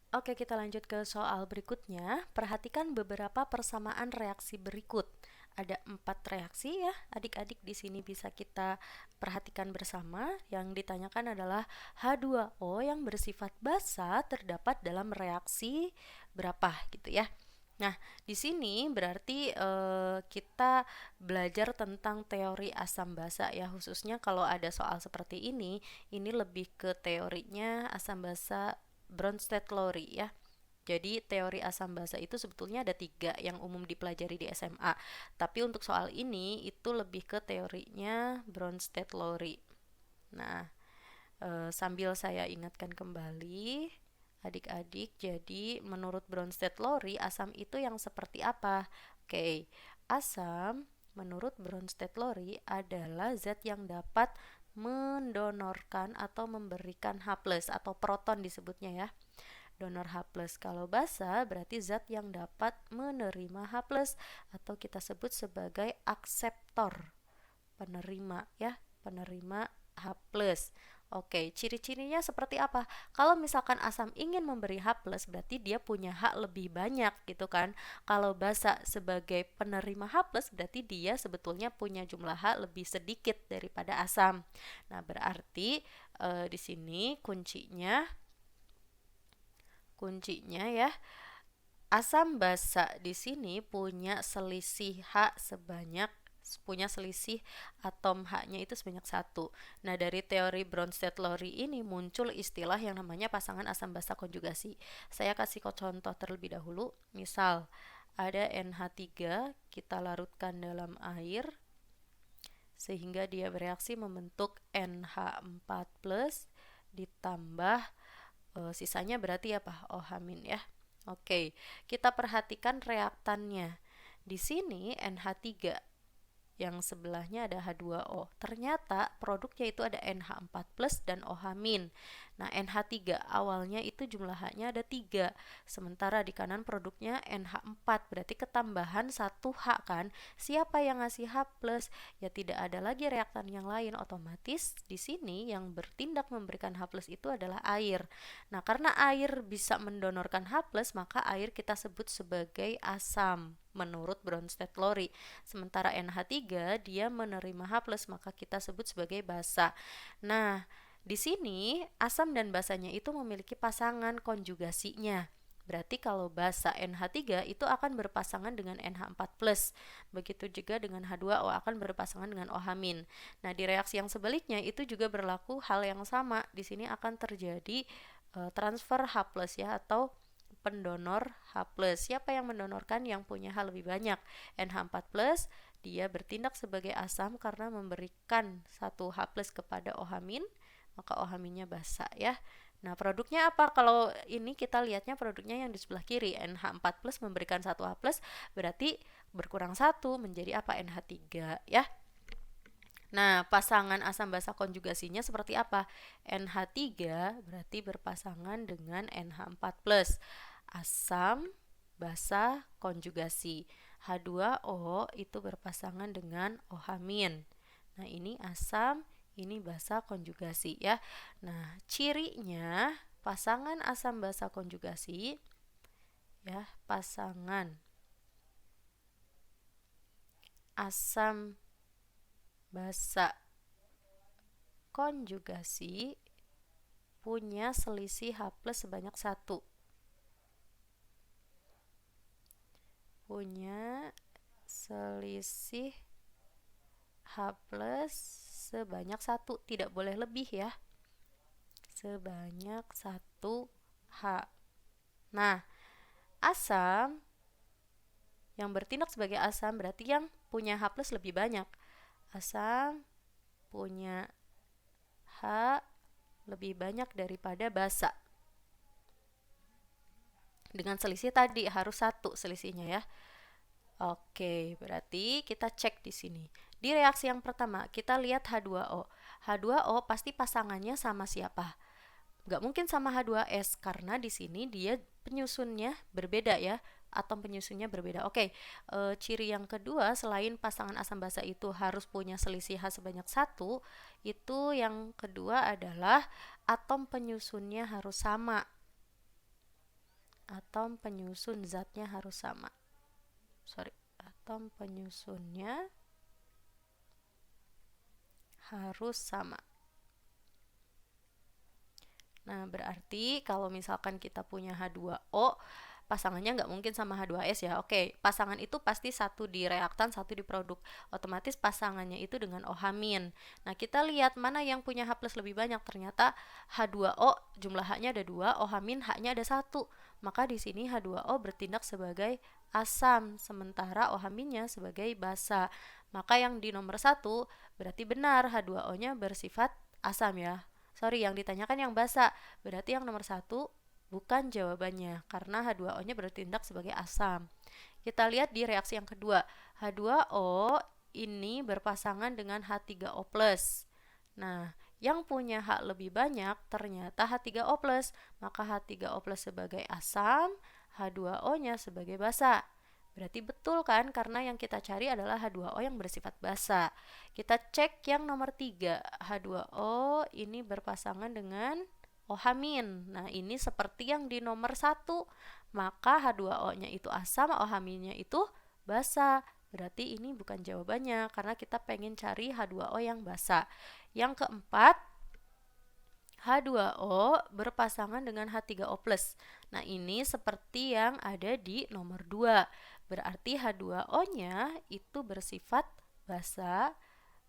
Oke, kita lanjut ke soal berikutnya. Perhatikan beberapa persamaan reaksi berikut. Ada 4 reaksi ya, adik-adik di sini bisa kita perhatikan bersama. Yang ditanyakan adalah H2O yang bersifat basa terdapat dalam reaksi berapa gitu ya. Nah, di sini berarti kita belajar tentang teori asam basa ya, khususnya kalau ada soal seperti ini lebih ke teorinya asam basa Bronsted-Lowry ya. Jadi teori asam basa itu sebetulnya ada 3 yang umum dipelajari di SMA. Tapi untuk soal ini itu lebih ke teorinya Bronsted-Lowry. Nah, sambil saya ingatkan kembali adik-adik, jadi menurut Bronsted-Lowry asam itu yang seperti apa? Oke, asam menurut Bronsted-Lowry adalah zat yang dapat mendonorkan atau memberikan H+ atau proton disebutnya ya. Donor H+. Kalau basa berarti zat yang dapat menerima H+ atau kita sebut sebagai akseptor. Penerima ya, penerima H+. Oke, ciri-cirinya seperti apa? Kalau misalkan asam ingin memberi H+, berarti dia punya H lebih banyak gitu kan. Kalau basa sebagai penerima H+, berarti dia sebetulnya punya jumlah H lebih sedikit daripada asam. Nah, berarti di sini kuncinya ya, asam basa di sini punya selisih atom H-nya itu sebanyak 1. Nah, dari teori Bronsted-Lowry ini muncul istilah yang namanya pasangan asam basa konjugasi. Saya kasih contoh terlebih dahulu. Misal, ada NH3 kita larutkan dalam air sehingga dia bereaksi membentuk NH4+ ditambah sisanya berarti apa? OH- ya. Oke, kita perhatikan reaktannya. Di sini NH3 yang sebelahnya ada H2O. Ternyata produknya itu ada NH4+ dan OH-. Nah, NH3 awalnya itu jumlah H-nya ada 3. Sementara di kanan produknya NH4, berarti ketambahan 1 H kan. Siapa yang ngasih H+? Ya tidak ada lagi reaktan yang lain, otomatis di sini yang bertindak memberikan H+ itu adalah air. Nah, karena air bisa mendonorkan H+, maka air kita sebut sebagai asam menurut Bronsted-Lowry. Sementara NH3 dia menerima H+, maka kita sebut sebagai basa. Nah, di sini asam dan basanya itu memiliki pasangan konjugasinya. Berarti kalau basa NH3 itu akan berpasangan dengan NH4+. Begitu juga dengan H2O akan berpasangan dengan OH-. Nah, di reaksi yang sebaliknya itu juga berlaku hal yang sama. Di sini akan terjadi transfer H+ ya, atau pendonor H+. Siapa yang mendonorkan? Yang punya H lebih banyak. NH4+, dia bertindak sebagai asam karena memberikan 1 H+ kepada OH-, maka OH-nya basa ya. Nah, produknya apa? Kalau ini kita lihatnya produknya yang di sebelah kiri, NH4+ memberikan 1 H+, berarti berkurang 1 menjadi apa? NH3 ya. Nah, pasangan asam basa konjugasinya seperti apa? NH3 berarti berpasangan dengan NH4+. Asam basa konjugasi. H2O itu berpasangan dengan OH-. Nah, ini asam, ini basa konjugasi ya. Nah, cirinya pasangan asam basa konjugasi ya, pasangan asam basa konjugasi punya selisih H+ sebanyak 1. Punya selisih H+ sebanyak 1. Tidak boleh lebih ya. Sebanyak 1 H. Nah, asam yang bertindak sebagai asam berarti yang punya H+ lebih banyak. Asam punya H lebih banyak daripada basa. Dengan selisih tadi harus 1 selisihnya ya. Oke, berarti kita cek di sini. Di reaksi yang pertama, kita lihat H2O. H2O pasti pasangannya sama siapa? Nggak mungkin sama H2S karena di sini dia penyusunnya berbeda ya. Atom penyusunnya berbeda. Oke, ciri yang kedua selain pasangan asam basa itu harus punya selisih H sebanyak 1, itu yang kedua adalah atom penyusunnya harus sama. atom penyusun zatnya harus sama. Atom penyusunnya harus sama. Nah, berarti kalau misalkan kita punya H2O, pasangannya nggak mungkin sama H2S ya. Oke, pasangan itu pasti satu di reaktan, satu di produk. Otomatis pasangannya itu dengan OH-. Nah, kita lihat mana yang punya H plus lebih banyak. Ternyata H2O jumlah H-nya ada 2, OH- H-nya ada 1. Maka di sini H2O bertindak sebagai asam, sementara OH-nya sebagai basa. Maka yang di nomor 1 berarti benar H2O-nya bersifat asam ya. Sorry, yang ditanyakan yang basa. Berarti yang nomor 1 bukan jawabannya, karena H2O-nya bertindak sebagai asam. Kita lihat di reaksi yang kedua. H2O ini berpasangan dengan H3O+. Nah, yang punya H lebih banyak ternyata H3O+. Maka H3O+ sebagai asam, H2O-nya sebagai basa. Berarti betul kan, karena yang kita cari adalah H2O yang bersifat basa. Kita cek yang nomor 3. H2O ini berpasangan dengan OH-. Nah, ini seperti yang di nomor 1. Maka H2O-nya itu asam, OH-nya itu basa. Berarti ini bukan jawabannya, karena kita pengen cari H2O yang basa. Yang keempat, H2O berpasangan dengan H3O+. Nah, ini seperti yang ada di nomor 2. Berarti H2O-nya itu bersifat basa,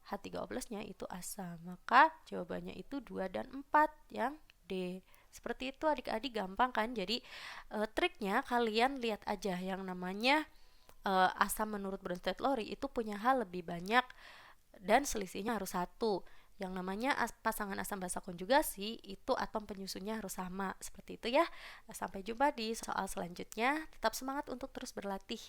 H3O+-nya itu asam. Maka jawabannya itu 2 dan 4 yang D. Seperti itu adik-adik, gampang kan? Jadi triknya kalian lihat aja yang namanya asam menurut Bronsted-Lowry itu punya H lebih banyak dan selisihnya harus 1. Yang namanya pasangan asam basa konjugasi itu atom penyusunnya harus sama. Seperti itu ya. Sampai jumpa di soal selanjutnya. Tetap semangat untuk terus berlatih.